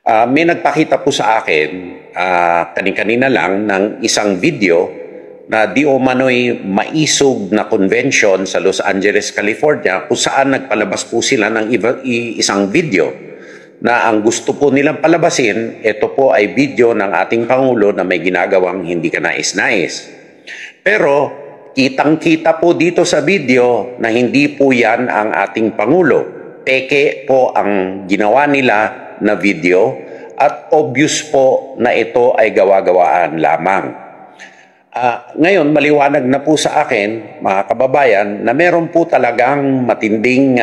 May nagpakita po sa akin kani-kanina lang ng isang video na di umano'y maisog na convention sa Los Angeles, California, kung saan nagpalabas po sila ng isang video na ang gusto po nilang palabasin, ito po ay video ng ating Pangulo na may ginagawang hindi kanais-nais. Pero kitang-kita po dito sa video na hindi po yan ang ating Pangulo. Peke po ang ginawa nila na video at obvious po na ito ay gawa-gawaan lamang. Ngayon, maliwanag na po sa akin, mga kababayan, na meron po talagang matinding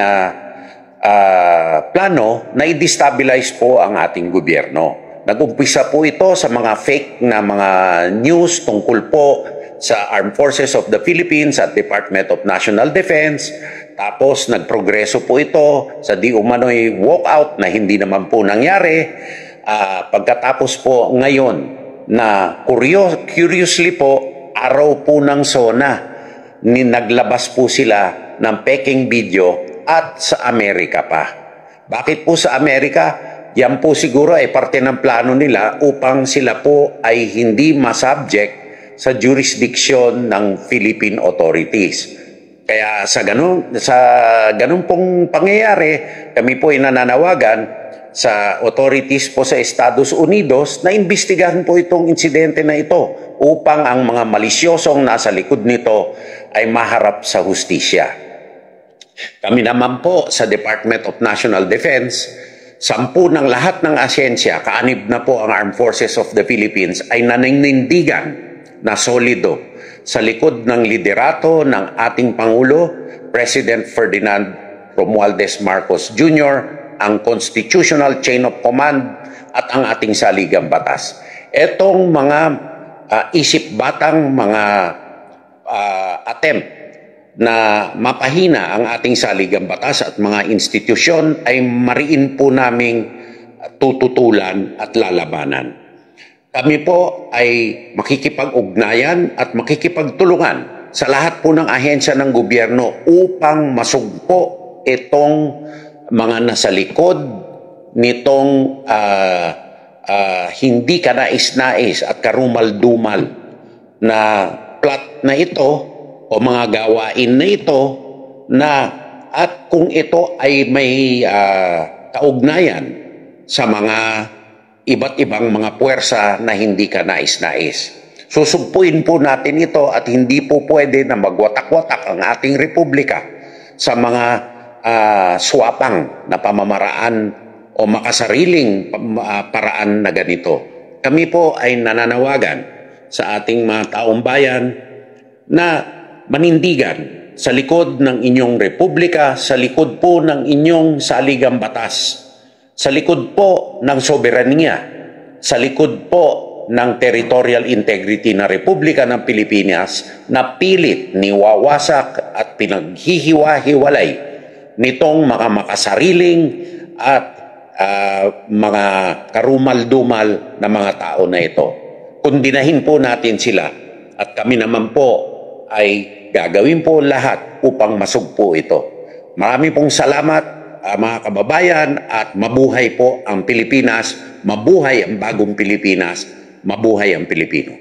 plano na i-destabilize po ang ating gobyerno. Nag-umpisa po ito sa mga fake na mga news tungkol po sa Armed Forces of the Philippines at Department of National Defense. Tapos nagprogreso po ito sa di umano'y walkout na hindi naman po nangyari. Pagkatapos po ngayon na curiously po, araw po ng SONA, naglabas po sila ng peking video at sa Amerika pa. Bakit po sa Amerika? Yan po siguro ay parte ng plano nila upang sila po ay hindi masubject sa jurisdiction ng Philippine authorities. Kaya sa ganun pong pangyayari, kami po ay nananawagan sa authorities po sa Estados Unidos na imbestigahan po itong insidente na ito upang ang mga malisyosong nasa likod nito ay maharap sa hustisya. Kami naman po sa Department of National Defense, 10 ng lahat ng ahensya, kaanib na po ang Armed Forces of the Philippines, ay naninindigan na solido sa likod ng liderato ng ating Pangulo, President Ferdinand Romualdez Marcos Jr., ang constitutional chain of command at ang ating saligang batas. Etong mga isip-batang mga attempt na mapahina ang ating saligang batas at mga institusyon ay mariin po naming tututulan at lalabanan. Kami po ay makikipag-ugnayan at makikipagtulungan sa lahat po ng ahensya ng gobyerno upang masugpo itong mga nasa likod nitong hindi kanais-nais at karumal-dumal na plot na ito o mga gawain na ito na at kung ito ay may kaugnayan sa mga iba't ibang mga puwersa na hindi kanais-nais. Susugpuin po natin ito at hindi po pwede na magwatak-watak ang ating republika sa mga swapang na pamamaraan o makasariling paraan na ganito. Kami po ay nananawagan sa ating mga taong bayan na manindigan sa likod ng inyong republika, sa likod po ng inyong saligang batas, sa likod po ng soberanya, sa likod po ng territorial integrity na Republika ng Pilipinas na pilit niwawasak at pinaghihiwa-hiwalay nitong mga makasariling at mga karumal-dumal na mga tao na ito. Kundinahin po natin sila at kami naman po ay gagawin po lahat upang masugpo ito. Marami pong salamat mga kababayan at mabuhay po ang Pilipinas, mabuhay ang bagong Pilipinas, mabuhay ang Pilipino.